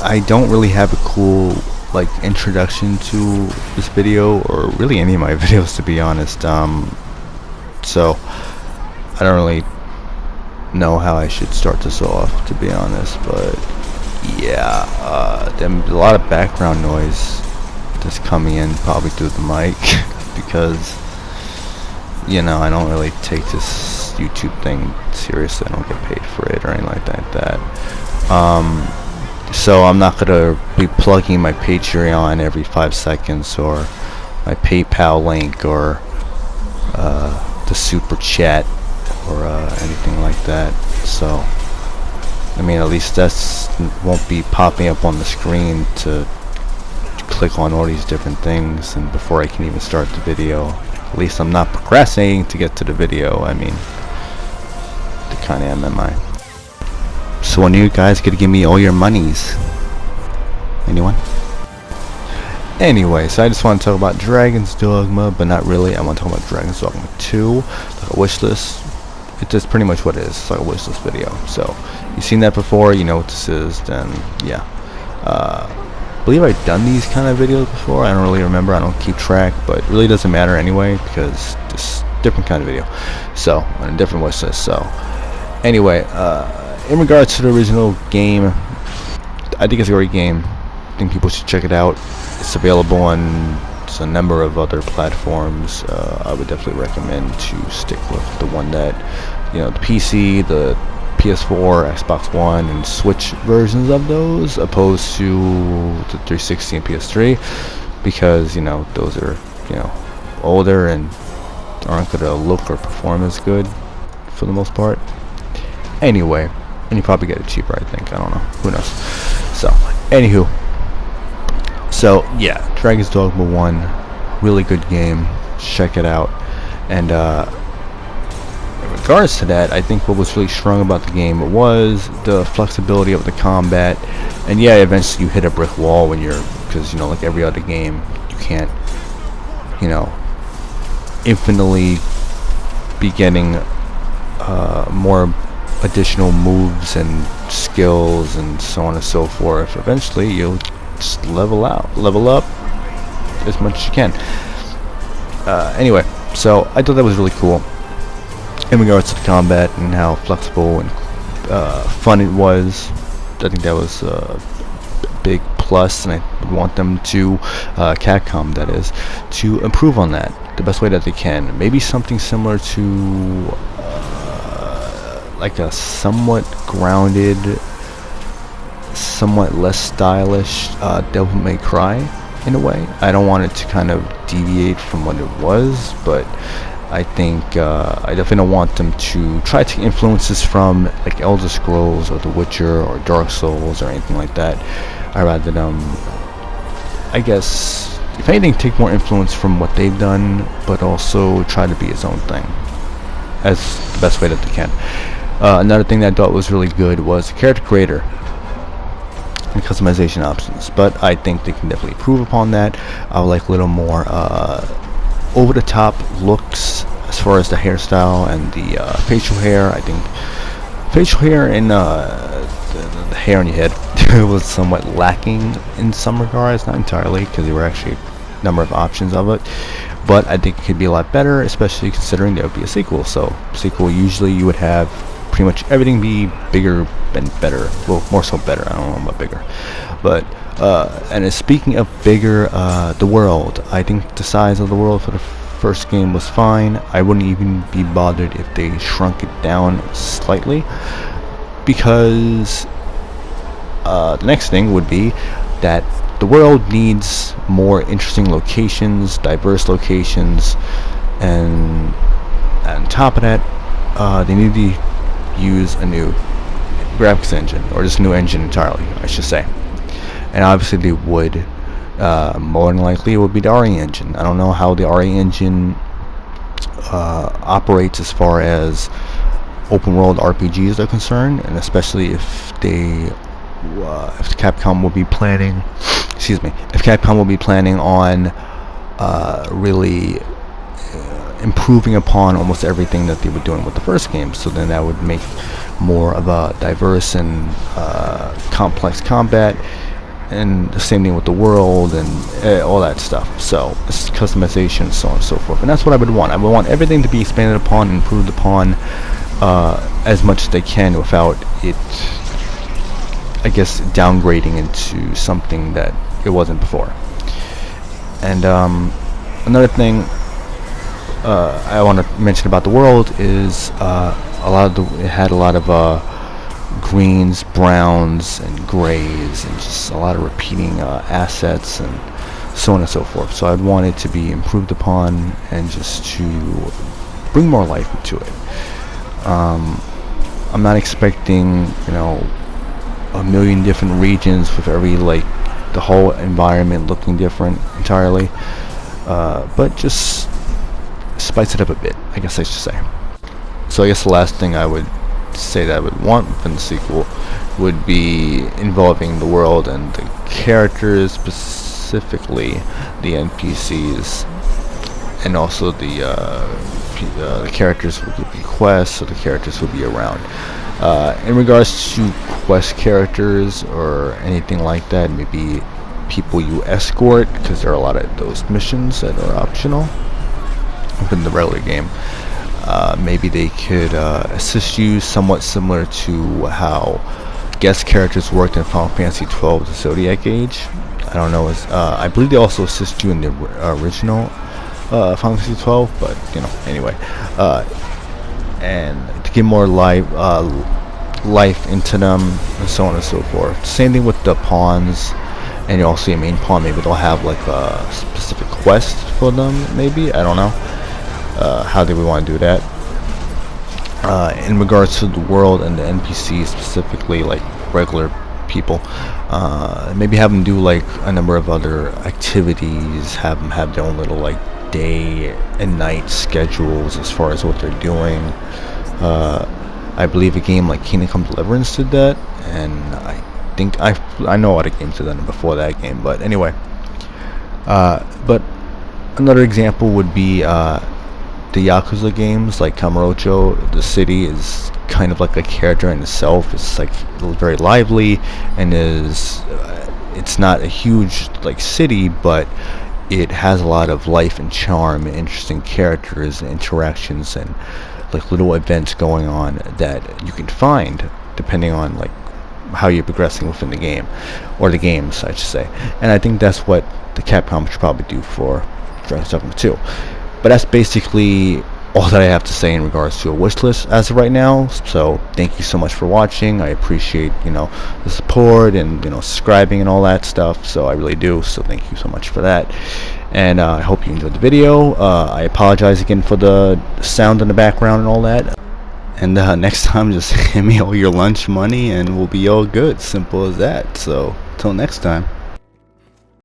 I don't really have a cool like introduction to this video, or really any of my videos, to be honest. So I don't really know how I should start this off, to be honest. But yeah, there's a lot of background noise that's coming in probably through the mic because I don't really take this YouTube thing seriously. I don't get paid for it or anything like that. So I'm not gonna be plugging my Patreon every 5 seconds, or my PayPal link, or the super chat, or anything like that. So I mean, at least that's won't be popping up on the screen to click on all these different things, and before I can even start the video. At least I'm not procrastinating to get to the video. I mean, the kind of am I? So when you guys gonna give me all your monies? Anyone? Anyway, so I just want to talk about Dragon's Dogma, but not really. I want to talk about Dragon's Dogma 2, like a wish list. It's just pretty much what it is. It's like a wish list video. So you've seen that before, you know what this is, then yeah. I believe I've done these kind of videos before. I don't really remember. I don't keep track, but it really doesn't matter anyway because it's different kind of video. So on a different wish list. So anyway, in regards to the original game, I think it's a great game. I think people should check it out. It's available on a number of other platforms. I would definitely recommend to stick with the one that, the PC, the PS4, Xbox One, and Switch versions of those, opposed to the 360 and PS3, because those are older and aren't gonna look or perform as good for the most part. Anyway, and you probably get it cheaper, I think. I don't know. Who knows? So, anywho. So, yeah, Dragon's Dogma 1, really good game. Check it out. And, in regards to that, I think what was really strong about the game was the flexibility of the combat. And yeah, eventually you hit a brick wall when because, like every other game, you can't, infinitely be getting, more additional moves and skills and so on and so forth. Eventually you'll just level up as much as you can. Anyway, so I thought that was really cool in regards to the combat and how flexible and fun it was. I think that was a big plus, and I would want them to, Capcom that is, to improve on that the best way that they can. Maybe something similar to like a somewhat grounded, somewhat less stylish Devil May Cry in a way. I don't want it to kind of deviate from what it was, but I think I definitely don't want them to try to take influences from like Elder Scrolls or The Witcher or Dark Souls or anything like that. I rather them, I guess, if anything, take more influence from what they've done, but also try to be its own thing as the best way that they can. Another thing that I thought was really good was the character creator and customization options, but I think they can definitely improve upon that. I would like a little more over-the-top looks as far as the hairstyle and the facial hair. I think facial hair and the hair on your head was somewhat lacking in some regards, not entirely, because there were actually a number of options of it, but I think it could be a lot better, especially considering there would be a sequel. So sequel, usually you would have pretty much everything be bigger and better. Well, more so better. I don't know about bigger, but and speaking of bigger, the world, I think the size of the world for the first game was fine. I wouldn't even be bothered if they shrunk it down slightly, because the next thing would be that the world needs more interesting locations, diverse locations, and on top of that, they need to use a new graphics engine, or just a new engine entirely, I should say. And obviously they would, more than likely it would be the RE engine. I don't know how the RE engine operates as far as open world RPGs are concerned, and especially if they if Capcom will be planning on really improving upon almost everything that they were doing with the first game. So then that would make more of a diverse and complex combat, and the same thing with the world and all that stuff. So it's customization, so on and so forth, and that's what I would want. I would want everything to be expanded upon and improved upon as much as they can without it, I guess, downgrading into something that it wasn't before. And another thing I want to mention about the world is it had a lot of greens, browns, and grays, and just a lot of repeating assets and so on and so forth. So I'd want it to be improved upon and just to bring more life into it. I'm not expecting, a million different regions with the whole environment looking different entirely, but just spice it up a bit, I guess I should say. So I guess the last thing I would say that I would want within the sequel would be involving the world and the characters, specifically the NPCs, and also the characters who would be quests, or the characters who would be around. In regards to quest characters or anything like that, maybe people you escort, because there are a lot of those missions that are optional within the regular game. Maybe they could assist you, somewhat similar to how guest characters worked in Final Fantasy XII: The Zodiac Age. I don't know. I believe they also assist you in the original Final Fantasy XII, but anyway. And to get more life into them, and so on and so forth. Same thing with the pawns, and you also see a main pawn. Maybe they'll have like a specific quest for them. Maybe, I don't know. How do we want to do that? In regards to the world and the NPCs, specifically like regular people, maybe have them do like a number of other activities, have them have their own little like day and night schedules as far as what they're doing. I believe a game like Kingdom Come Deliverance did that, and I think I know other games did that before that game, but anyway. But another example would be the Yakuza games, like Kamurocho. The city is kind of like a character in itself. It's like very lively, and it's not a huge like city, but it has a lot of life and charm and interesting characters and interactions and like little events going on that you can find depending on like how you're progressing within the game, or the games I should say. And I think that's what the Capcom should probably do for Dragon's Dogma 2. But that's basically all that I have to say in regards to a wish list as of right now. So thank you so much for watching. I appreciate the support and subscribing and all that stuff. So I really do. So thank you so much for that. And I hope you enjoyed the video. I apologize again for the sound in the background and all that. And next time, just hand me all your lunch money and we'll be all good. Simple as that. So till next time.